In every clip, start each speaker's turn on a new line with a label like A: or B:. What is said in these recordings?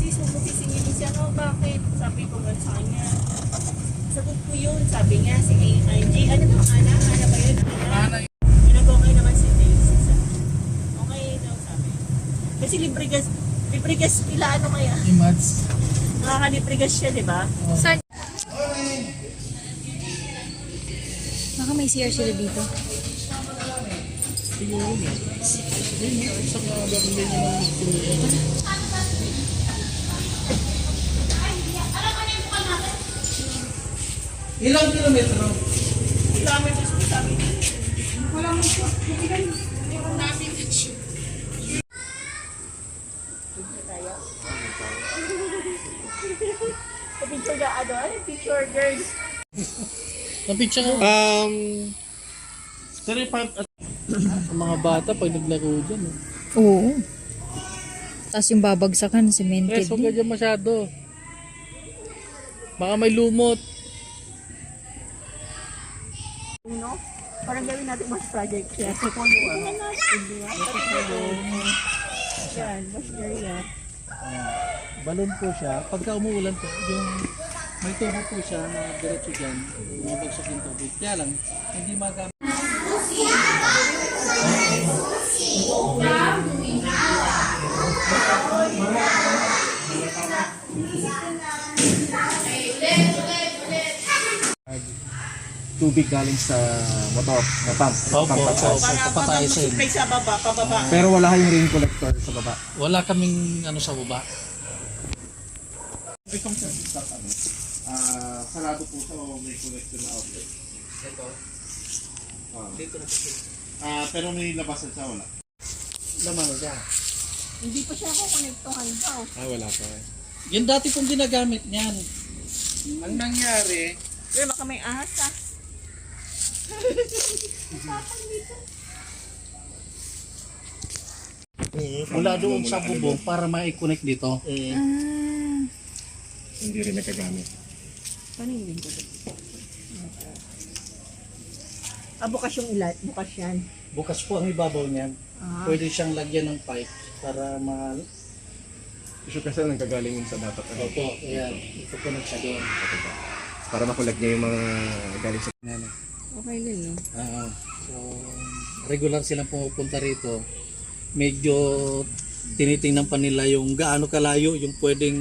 A: mismo po sisingilin siya, no, bakit? Sabi ko nga sa kanya. Sagot ko yun, sabi niya, si Angie, ano to, Ana ba yun? Ana. Okay naman si Daisy. Okay daw, sabi. Kasi libre gas, ila ano kaya?
B: Imads.
A: Nakakalibre gas siya, di ba?
C: Saan? Baka may CR sila dito.
A: Siguro niya.
B: Sa mga gagawin niya ng ilang kilometro?
A: Kilometers po sabi niya.
D: Wala mo po. Meron namin
A: Picture na ano? Picture girls.
B: Na-picture ko. Pero yung ang mga bata pag naglaro dyan.
C: Oo. Tapos yung babagsakan, cemented.
B: Huwag ka dyan masyado. Baka may lumot.
A: No? Parang gawin natin mas project siya. So, kung ano natin, di ba? Yan, mas area.
B: Balon po siya. Pagka umuulan po, yung may tubo po siya na diretso dyan, bumabagsak yung tubig. Kaya lang, hindi magamit.
E: Tubig galing sa motor, na pump.
B: Papatay sa inyo.
A: May sa baba, pababa.
E: Pero wala kayong rain collector sa baba.
B: Wala kaming ano sa baba.
E: Itong sa ano, sarado po sa may collector na outlet.
B: Ito. Dito na po.
E: Pero may labasan sa wala.
B: Laman na siya.
A: Hindi pa siya ako konektohan daw.
E: Wala pa.
B: Yung dati pong ginagamit niyan.
E: Ang nangyari,
A: Pero baka may ahas ah.
B: Mula doon sa bubong para ma-connect dito.
E: hindi rin nagagamit.
A: Paano yung ko? Bukas yung ilat. Bukas yan.
B: Bukas po ang ibabaw niyan. Pwede siyang lagyan ng pipe para
E: Issue kasi nagkagaling sa dapat.
B: Opo, ayan. Ito po siya doon.
E: Para makulag niya yung mga galing sa
A: Okay din, no?
B: So, regular silang pumupunta rito. Medyo tinitingnan pa nila yung gaano kalayo yung pwedeng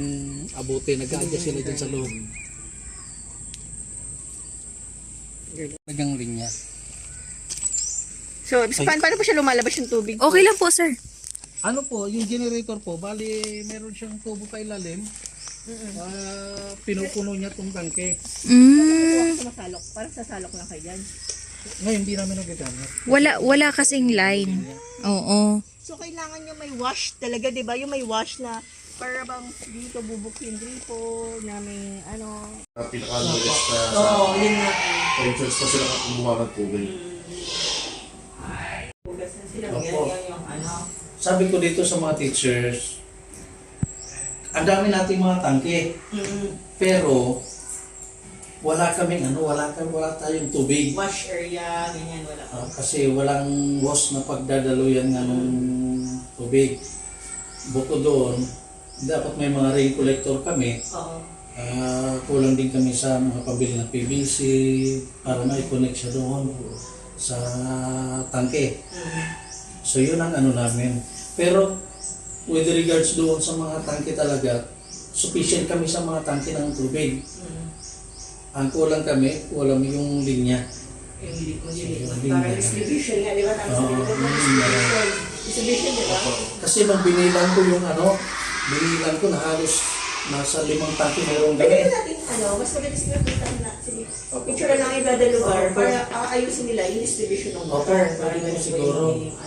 B: abutin. Nag-a-adjust sila dyan sa loob. Talagang linya.
A: So, paano po siya lumalabas yung tubig?
C: Okay lang po, sir.
B: Ano po, yung generator po, bali meron siyang tubo pa ilalim. Pinupuno niya itong tangke.
A: Masalok. Parang sasalok lang kayo dyan.
B: Ngayon, hindi namin nagagamit.
C: Wala kasing line. Oo.
A: So, kailangan yung may wash talaga, di ba? Yung may wash na para bang dito bubuksin dito na may ano.
E: pinaka-lowest
A: Yun nga.
E: entrance pa sila kumuha ng tubig.
A: Bugas na sila.
B: Opo.
A: Yung ano.
B: Sabi ko dito sa mga teachers, ang dami nating mga tangke. Pero wala tayong tubig.
A: Wash area, ganyan, wala.
B: Kasi walang hose na pagdadaluyan nga ng tubig. Bukod doon, dapat may mga rain collector kami.
A: Oo.
B: Kulang din kami sa mga pabili ng PVC para ma-connect siya doon sa tangke. So yun ang ano namin. Pero with regards doon sa mga tangke talaga, sufficient kami sa mga tangke ng tubig. Ang kulang kami, walang yung linya.
A: Para distribution nga, di ba? Distribution, di ba?
B: Kasi nung binilang ko yung binilang ko na halos nasa 5 tangke mayroong
A: Pwede
B: gano'n.
A: natin, mas mabilis na kita na. Sige, picture na lang ibada lugar para ayusin nila yung distribution ng water.
B: Pwede
A: Para
B: siguro.
A: yung